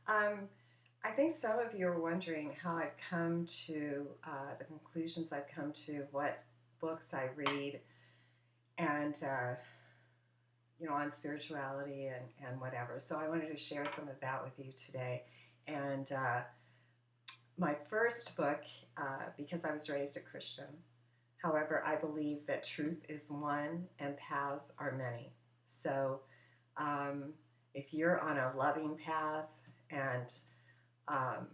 Um, I think some of you are wondering how I've come to the conclusions I've come to, what books I read, and on spirituality and whatever. So I wanted to share some of that with you today. And my first book, because I was raised a Christian, however, I believe that truth is one and paths are many. So um, if you're on a loving path and um,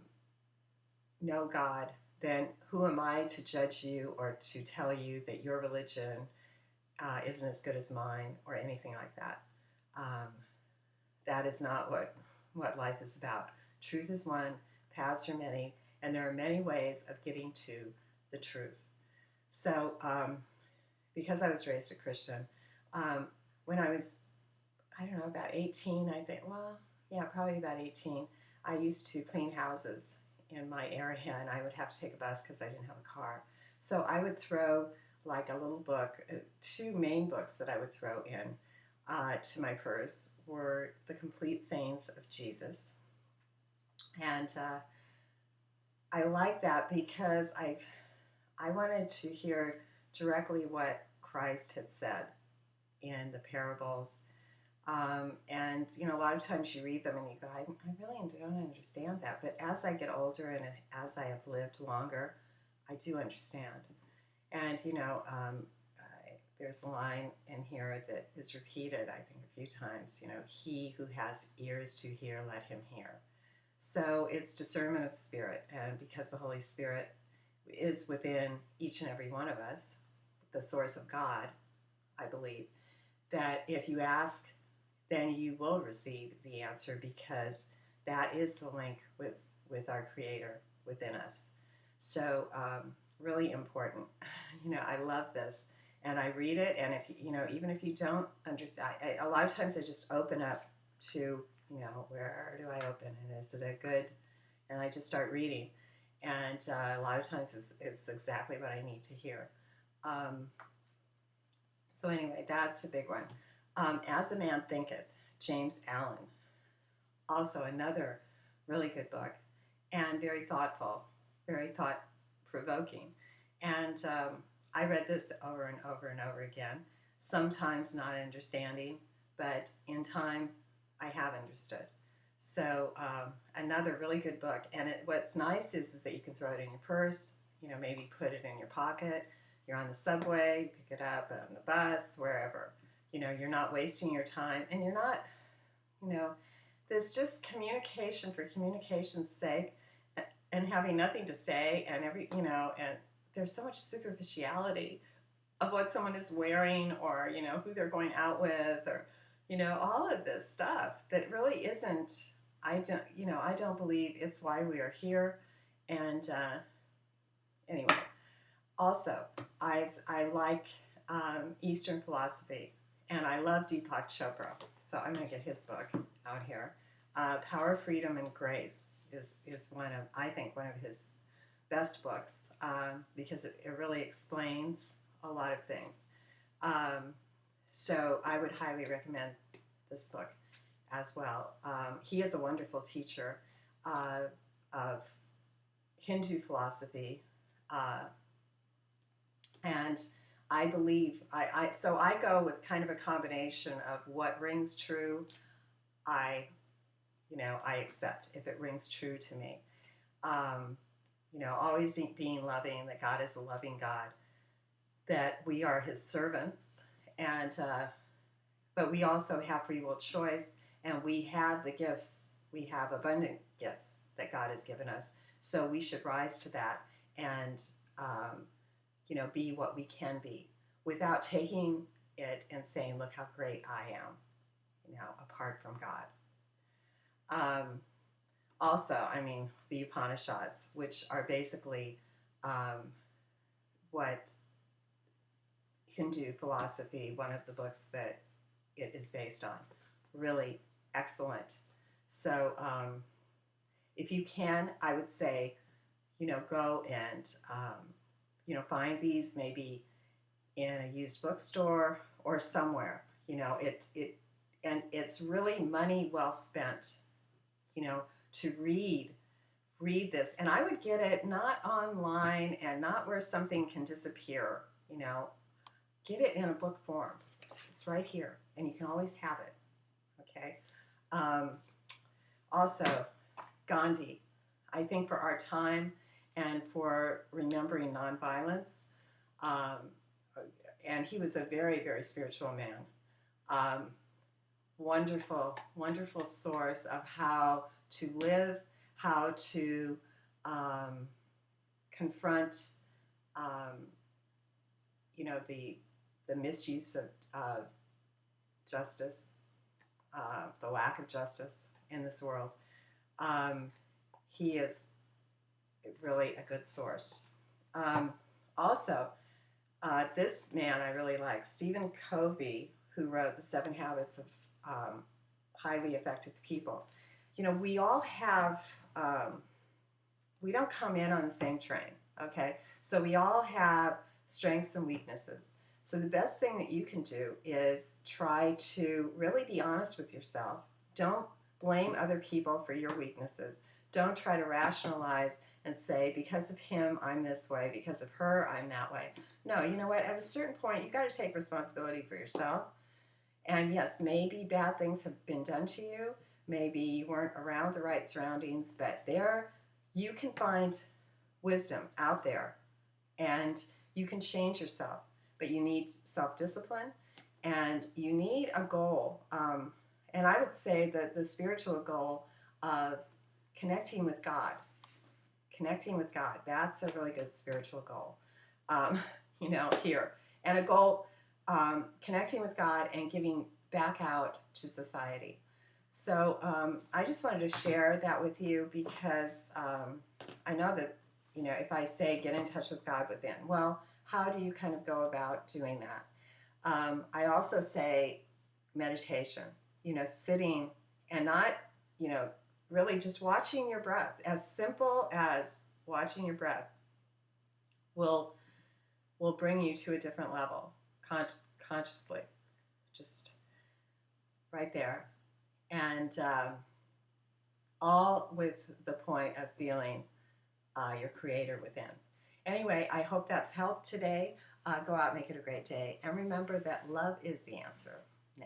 know God, then who am I to judge you or to tell you that your religion isn't as good as mine or anything like that? Um, that is not what life is about. Truth is one, paths are many, and there are many ways of getting to the truth. So, because I was raised a Christian, when I was, I don't know, about 18, I think, well, yeah, probably about 18, I used to clean houses in my area, and I would have to take a bus because I didn't have a car. So I would throw like a little book, two main books that I would throw in to my purse were The Complete Sayings of Jesus. And I like that because I wanted to hear directly what Christ had said in the parables. A lot of times you read them and you go, I really don't understand that. But as I get older and as I have lived longer, I do understand. And, there's a line in here that is repeated, I think, a few times. He who has ears to hear, let him hear. So it's discernment of spirit. And because the Holy Spirit is within each and every one of us, the source of God, I believe, that if you ask, then you will receive the answer because that is the link with our Creator within us. So, really important. I love this. And I read it, and if even if you don't understand, a lot of times I just open up to, where do I open, and is it a good, and I just start reading, and a lot of times it's exactly what I need to hear. Um, so anyway, that's a big one. As a Man Thinketh, James Allen, also another really good book, and very thoughtful, very thought provoking, and I read this over and over and over again, sometimes not understanding, but in time I have understood. So another really good book. And what's nice is that you can throw it in your purse, maybe put it in your pocket. You're on the subway, you pick it up on the bus, wherever. You're not wasting your time, and you're not, there's just communication for communication's sake, and having nothing to say, and and there's so much superficiality of what someone is wearing, or who they're going out with, or all of this stuff that really isn't. I don't believe it's why we are here. And anyway, also I like Eastern philosophy, and I love Deepak Chopra. So I'm going to get his book out here. Power, Freedom, and Grace is I think one of his best books, because it really explains a lot of things. So I would highly recommend this book as well. He is a wonderful teacher of Hindu philosophy, and I believe so I go with kind of a combination of what rings true. I accept if it rings true to me. Um, always being loving, that God is a loving God, that we are His servants, and but we also have free will choice, and we have the gifts. We have abundant gifts that God has given us, so we should rise to that and be what we can be, without taking it and saying, "Look how great I am," apart from God. Also, the Upanishads, which are basically what Hindu philosophy, one of the books that it is based on. Really excellent. So, if you can, I would say, go and, find these maybe in a used bookstore or somewhere. And it's really money well spent, to read this. And I would get it not online and not where something can disappear, you know. Get it in a book form. It's right here, and you can always have it. Okay. Also, Gandhi. I think for our time and for remembering nonviolence, um, and he was a very, very spiritual man. Um, Wonderful, wonderful source of how to live, how to confront, um, the misuse of justice, the lack of justice in this world. Um, he is really a good source. Also, this man I really like, Stephen Covey, who wrote The 7 Habits of Highly Effective People. You know, we all have, we don't come in on the same train, okay? So we all have strengths and weaknesses. So the best thing that you can do is try to really be honest with yourself. Don't blame other people for your weaknesses. Don't try to rationalize and say, because of him, I'm this way. Because of her, I'm that way. No, you know what? At a certain point, you got to take responsibility for yourself. And yes, maybe bad things have been done to you. Maybe you weren't around the right surroundings, but there you can find wisdom out there, and you can change yourself. But you need self-discipline, and you need a goal. And I would say that the spiritual goal of connecting with God, that's a really good spiritual goal, here. And a goal, connecting with God and giving back out to society. So I just wanted to share that with you because I know that, if I say get in touch with God within, well, how do you kind of go about doing that? I also say meditation, sitting and not, really just watching your breath. As simple as watching your breath will bring you to a different level consciously, just right there. And all with the point of feeling your creator within. Anyway, I hope that's helped today. Go out, make it a great day. And remember that love is the answer now.